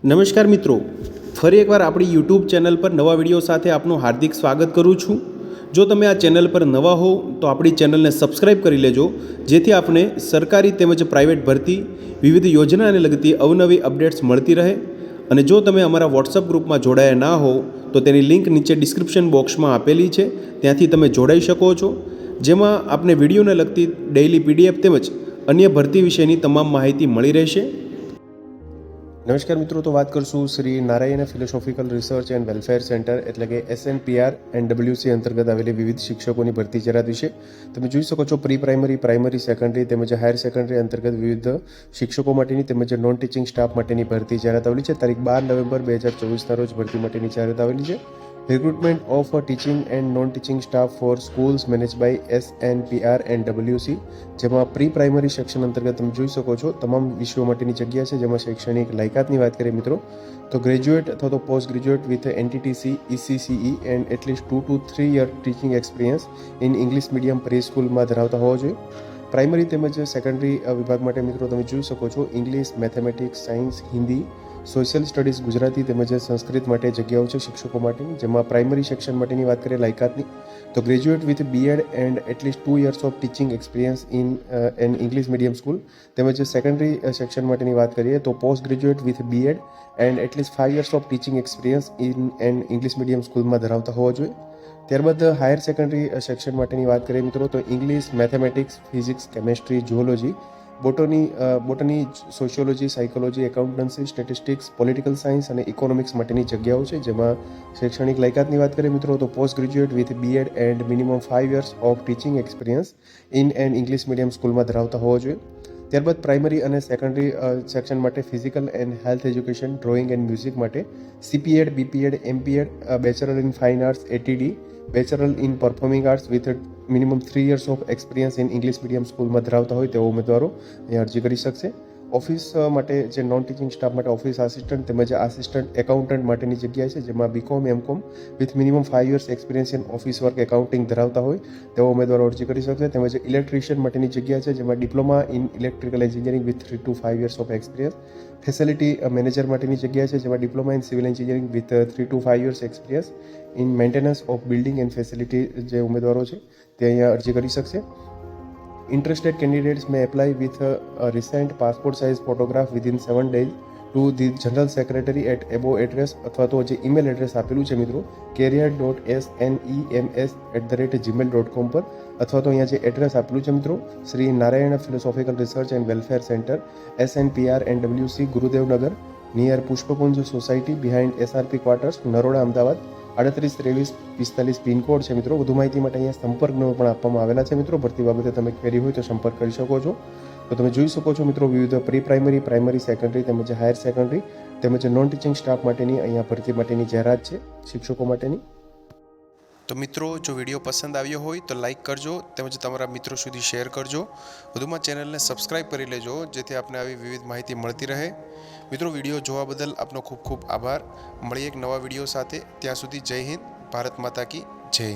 નમસ્કાર મિત્રો, ફરી એકવાર આપણી યુટ્યુબ ચેનલ પર નવા વિડીયો સાથે આપનું હાર્દિક સ્વાગત કરું છું। જો તમે આ ચેનલ પર નવા હો તો આપણી ચેનલને સબસ્ક્રાઈબ કરી લેજો, જેથી આપને સરકારી તેમજ પ્રાઇવેટ ભરતી વિવિધ યોજનાને લગતી અવનવી અપડેટ્સ મળતી રહે। અને જો તમે અમારા વોટ્સઅપ ગ્રુપમાં જોડાયા ના હો તો તેની લિંક નીચે ડિસ્ક્રિપ્શન બોક્સમાં આપેલી છે, ત્યાંથી તમે જોડાઈ શકો છો, જેમાં આપને વિડીયોને લગતી ડેઇલી પીડીએફ તેમજ અન્ય ભરતી વિશેની તમામ માહિતી મળી રહેશે। નમસ્કાર મિત્રો, તો વાત કરશું Shri Narayan philosophical research and welfare centre એટલે કે SNPR એન્ડ WC અંતર્ગત આવેલી વિવિધ શિક્ષકોની ભરતી જાહેરાત વિશે। તમે જોઈ શકો છો પ્રી પ્રાઇમરી, પ્રાઇમરી, સેકન્ડરી તેમજ હાયર સેકન્ડરી અંતર્ગત વિવિધ શિક્ષકો માટેની તેમજ નોન ટીચિંગ સ્ટાફ માટેની ભરતી જાહેરાત આવેલી છે। તારીખ 12 નવેમ્બર 2024ના રોજ ભરતી માટેની જાહેરાત આવેલી છે। Recruitment of teaching and non teaching staff for schools manage by SNPR and WC, જેમાં પ્રી પ્રાઇમરી સેક્શન અંતર્ગત તમે જોઈ શકો છો તમામ વિષયો માટેની જગ્યા છે। જેમાં શૈક્ષણિક લાયકાતની વાત કરીએ મિત્રો તો ગ્રેજ્યુએટ અથવા તો post graduate with NTTC, ECCE and at least 2 to 3 year teaching experience in English medium pre સ્કૂલમાં ધરાવતા હોવા જોઈએ। પ્રાઇમરી તેમજ સેકન્ડરી વિભાગ માટે મિત્રો તમે જોઈ શકો છો English, mathematics, science, Hindi, social studies, Gujarati તેમજ સંસ્કૃત માટે જગ્યાઓ છે શિક્ષકો માટેની। જેમાં પ્રાઇમરી સેક્શન માટેની વાત કરીએ લાયકાતની તો graduate with BEd and at least 2 years of teaching experience in an English medium school, તેમજ સેકન્ડરી સેક્શન માટેની વાત કરીએ તો post graduate with BEd and at least 5 years of teaching experience in an English medium સ્કૂલમાં ધરાવતા હોવા જોઈએ। ત્યારબાદ હાયર સેકન્ડરી સેક્શન માટેની વાત કરીએ મિત્રો તો English, mathematics, physics, chemistry, zoology, botany, sociology, psychology, accountancy, statistics, political science અને ઇકોનોમિક્સ માટેની જગ્યાઓ છે। જેમાં શૈક્ષણિક લાયકાતની વાત કરીએ મિત્રો તો post graduate with BEd and minimum 5 years of teaching experience in an English medium સ્કૂલમાં ધરાવતા હોવા જોઈએ। ત્યારબાદ પ્રાઇમરી અને સેકન્ડરી સેક્શન માટે physical and health education, drawing and music માટે CPEd, BPEd, MPEd, bachelor in fine arts ATD, bachelor in performing arts with minimum 3 years of experience in English medium સ્કૂલમાં ધરાવતા હોય તેવા ઉમેદવારો અહીંયા અરજી કરી શકશે। ઓફિસ માટે જે નોન ટીચિંગ સ્ટાફ માટે ઓફિસ આસિસ્ટન્ટ તેમજ આસિસ્ટન્ટ એકાઉન્ટન્ટ માટેની જગ્યા છે, જેમાં BCom, MCom with minimum 5 years experience in office work accounting ધરાવતા હોય તેવા ઉમેદવારો અરજી કરી શકશે। તેમજ ઇલેક્ટ્રિશિયન માટેની જગ્યા છે, જેમાં diploma in electrical engineering with 3 to 5 years of experience. Facility manager માટેની જગ્યા છે, જેમાં diploma in civil engineering with 3 to 5 years experience in maintenance of building and facility જે ઉમેદવારો છે તે અહીંયા અરજી કરી શકશે। Interested candidates may apply with a recent passport size photograph within 7 days to the general secretary at above address અથવા તો જે ઈમેલ એડ્રેસ આપેલું છે મિત્રો career.snems@gmail.com પર, અથવા તો અહીંયા જે એડ્રેસ આપેલું છે મિત્રો Shri Narayan philosophical research and welfare centre SNPR and WC, Gurudevnagar, near Pushpkunj society, behind SRP quarters, Naroda, Ahmedabad 382345 pincode છે મિત્રો। વધુ માહિતી માટે અહીંયા સંપર્ક નંબર પણ આપવામાં આવેલા છે મિત્રો। ભરતી બાબતે તમે ક્વેરી હોય તો સંપર્ક કરી શકો છો। તો તમે જોઈ શકો છો મિત્રો વિવિધ પ્રી પ્રાઇમરી, પ્રાઇમરી, સેકન્ડરી તેમજ હાયર સેકન્ડરી તેમજ નોન ટીચિંગ સ્ટાફ માટેની અહીંયા ભરતી માટેની જાહેરાત છે શિક્ષકો માટેની। તો મિત્રો, જો વિડીયો પસંદ આવ્યો હોય તો લાઇક કરજો તેમજ તમારા મિત્રો સુધી શેર કરજો। વધુમાં ચેનલને સબસ્ક્રાઈબ કરી લેજો, જેથી આપને આવી વિવિધ માહિતી મળતી રહે। મિત્રો, વિડીયો જોવા બદલ આપનો ખૂબ ખૂબ આભાર। મળીએ એક નવા વિડીયો સાથે, ત્યાં સુધી જય હિન્દ, ભારત માતા કી જય।